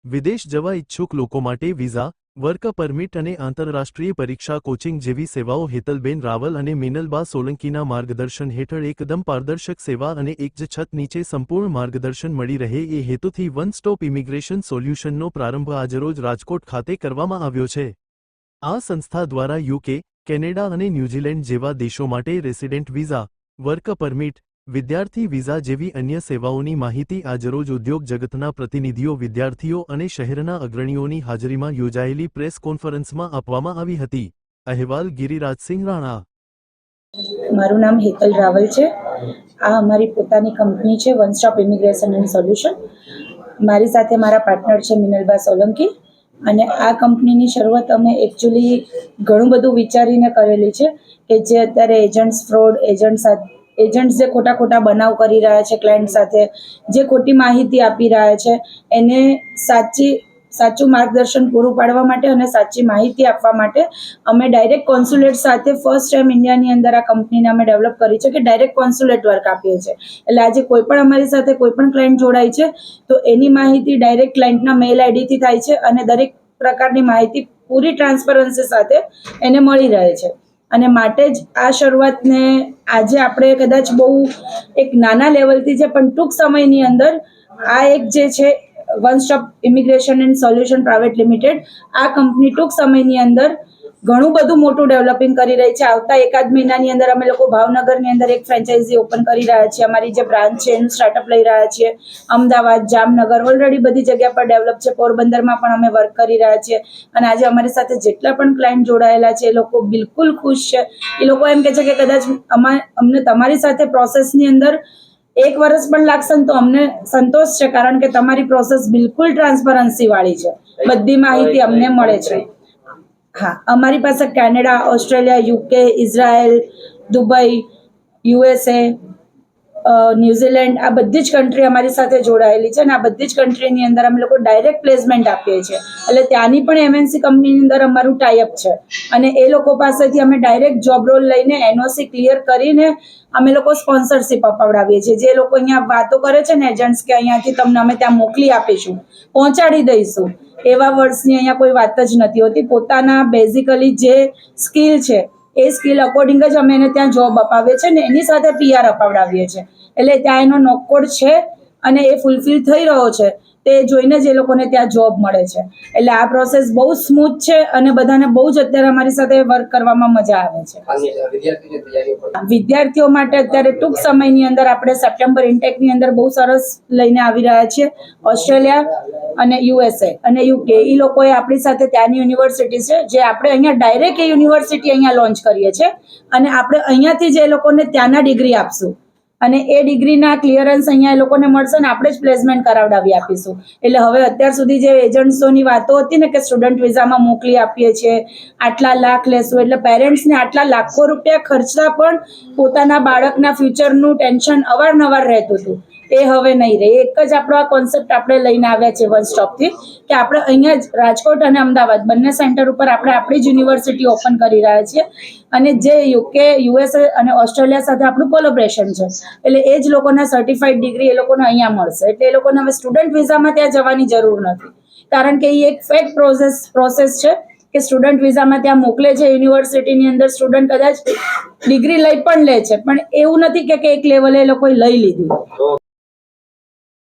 વિદેશ જવા ઇચ્છુક લોકો માટે વિઝા, વર્ક પરમિટ અને આંતરરાષ્ટ્રીય પરીક્ષા કોચિંગ જેવી સેવાઓ હેતલબેન રાવલ અને મિનલબા સોલંકીના માર્ગદર્શન હેઠળ એકદમ પારદર્શક સેવા અને એક જ છત નીચે સંપૂર્ણ માર્ગદર્શન મળી રહે એ હેતુથી વન સ્ટોપ ઇમિગ્રેશન સોલ્યુશનનો પ્રારંભ આજરોજ રાજકોટ ખાતે કરવામાં આવ્યો છે। આ સંસ્થા દ્વારા યુકે, કેનેડા અને ન્યૂઝીલેન્ડ જેવા દેશો માટે રેસિડેન્ટ વિઝા, વર્ક પરમિટ, વિદ્યાર્થી વિઝા જેવી અન્ય સેવાઓની માહિતી આજરોજ ઉદ્યોગ જગતના પ્રતિનિધિઓ, વિદ્યાર્થીઓ અને શહેરના અગ્રણીઓની હાજરીમાં યોજાયેલી પ્રેસ કોન્ફરન્સમાં આપવામાં આવી હતી। અહેવાલ ગિરિરાજસિંહ રાણા। મારું નામ હેતલ રાવલ છે। આ અમારી પોતાની કંપની છે one stop immigration and solution. મારી સાથે મારા પાર્ટનર છે મિનલબા સોલંકી અને આ કંપનીની શરૂઆત અમે એકચ્યુઅલી ઘણું બધું વિચારીને કરેલી છે કે જે અત્યારે એજન્ટ્સ જે ખોટા બનાવ કરી રહ્યા છે ક્લાયન્ટ સાથે, જે ખોટી માહિતી આપી રહ્યા છે એને સાચું માર્ગદર્શન પૂરું પાડવા માટે અને સાચી માહિતી આપવા માટે અમે ડાયરેક્ટ કોન્સ્યુલેટ સાથે ફર્સ્ટ ટાઈમ ઇન્ડિયાની અંદર આ કંપનીને અમે ડેવલપ કરી છે કે ડાયરેક્ટ કોન્સ્યુલેટ વર્ક આપીએ છીએ। એટલે આજે કોઈ પણ અમારી સાથે કોઈ પણ ક્લાયન્ટ જોડાય છે તો એની માહિતી ડાયરેક્ટ ક્લાયન્ટના મેલ આઈડીથી થાય છે અને દરેક પ્રકારની માહિતી પૂરી ટ્રાન્સપરન્સી સાથે એને મળી રહે છે। અને માટે જ આ શરૂઆતને આજે આપણે કદાચ બહુ એક નાના લેવલથી છે પણ ટૂંક સમયની અંદર આ એક જે છે one stop immigration and solution private limited આ કંપની ટૂંક સમયની અંદર ઘણું બધું મોટું ડેવલપિંગ કરી રહી છે। આવતા એકાદ મહિનાની અંદર અમે લોકો ભાવનગરની અંદર એક ફ્રેન્ચાઇઝી ઓપન કરી રહ્યા છીએ। અમારી જે બ્રાન્ચ છે એનું સ્ટાર્ટઅપ લઈ રહ્યા છીએ। અમદાવાદ, જામનગર ઓલરેડી બધી જગ્યા પર ડેવલપ છે। પોરબંદરમાં પણ અમે વર્ક કરી રહ્યા છીએ અને આજે અમારી સાથે જેટલા પણ ક્લાયન્ટ જોડાયેલા છે એ લોકો બિલકુલ ખુશ છે। એ લોકો એમ કહે છે કે કદાચ અમને તમારી સાથે પ્રોસેસની અંદર 1 વર્ષ પણ લાગશે ને તો અમને સંતોષ છે, કારણ કે તમારી પ્રોસેસ બિલકુલ ટ્રાન્સપરન્સી વાળી છે, બધી માહિતી અમને મળે છે। હા, અમારી પાસે Canada, Australia, UK, Israel, Dubai, USA, New Zealand આ બધી જ કન્ટ્રી અમારી સાથે જોડાયેલી છે અને આ બધી જ કન્ટ્રીની અંદર અમે લોકો ડાયરેક્ટ પ્લેસમેન્ટ આપીએ છીએ। એટલે ત્યાંની પણ એમએનસી કંપનીની અંદર અમારું ટાઈઅપ છે અને એ લોકો પાસેથી અમે ડાયરેક્ટ જોબ રોલ લઈને એનઓસી ક્લિયર કરીને અમે લોકો સ્પોન્સરશિપ અપાવડાવીએ છીએ। જે લોકો અહીંયા વાતો કરે છે ને એજન્ટ્સ કે અહીંયાથી તમને અમે ત્યાં મોકલી આપીશું, પહોંચાડી દઈશું, એવા વર્ડ્સની અહીંયા કોઈ વાત જ નથી હોતી। પોતાના બેઝિકલી જે સ્કિલ છે એ સ્કિલ અકોર્ડિંગ જ અમે એને ત્યાં જોબ અપાવીએ છીએ ને એની સાથે PR અપાવડાવીએ છીએ। એટલે ત્યાં એનો નોકકોડ છે અને એ ફૂલફિલ થઈ રહ્યો છે તે જોઈને જ એ લોકોને ત્યાં જોબ મળે છે। એટલે આ પ્રોસેસ બહુ સ્મૂથ છે અને બધાને બહુ જ અત્યારે અમારી સાથે વર્ક કરવામાં મજા આવે છે। વિદ્યાર્થીઓ માટે અત્યારે ટૂંક સમયની અંદર આપણે સપ્ટેમ્બર ઇન્ટેકની અંદર બહુ સરસ લઈને આવી રહ્યા છીએ। ઓસ્ટ્રેલિયા અને USA અને UK એ લોકોએ આપણી સાથે ત્યાંની યુનિવર્સિટી છે જે આપણે અહીંયા ડાયરેક્ટ એ યુનિવર્સિટી અહીંયા લોન્ચ કરીએ છીએ અને આપણે અહીંયાથી જ એ લોકોને ત્યાંના ડિગ્રી આપશું અને એ ડિગ્રીના ક્લિયરન્સ અહીંયા એ લોકોને મળશે ને આપણે જ પ્લેસમેન્ટ કરાવડાવી આપીશું। એટલે હવે અત્યાર સુધી જે એજન્ટ્સોની વાતો હતી ને કે સ્ટુડન્ટ વિઝામાં મોકલી આપીએ છીએ, આટલા લાખ લેશું, એટલે પેરેન્ટ્સને આટલા લાખો રૂપિયા ખર્ચતા પણ પોતાના બાળકના ફ્યુચરનું ટેન્શન અવારનવાર રહેતું હતું, એ હવે નહીં રહે। એક જ આપણો આ કોન્સેપ્ટ આપણે લઈને આવ્યા છે વન સ્ટોપથી કે આપણે અહીંયા જ રાજકોટ અને અમદાવાદ બંને સેન્ટર ઉપર આપણે આપણી જ યુનિવર્સિટી ઓપન કરી રહ્યા છીએ અને જે યુકે, USA અને ઓસ્ટ્રેલિયા સાથે આપણું કોલેબોરેશન છે એટલે એ જ લોકોના સર્ટિફાઈડ ડિગ્રી એ લોકોને અહીંયા મળશે। એટલે એ લોકોને હવે સ્ટુડન્ટ વિઝામાં ત્યાં જવાની જરૂર નથી, કારણ કે એ એક ફેક પ્રોસેસ છે કે સ્ટુડન્ટ વિઝામાં ત્યાં મોકલે છે યુનિવર્સિટીની અંદર, સ્ટુડન્ટ કદાચ ડિગ્રી લઈ પણ લે છે પણ એવું નથી કે એક લેવલે એ લોકોએ લઈ લીધી।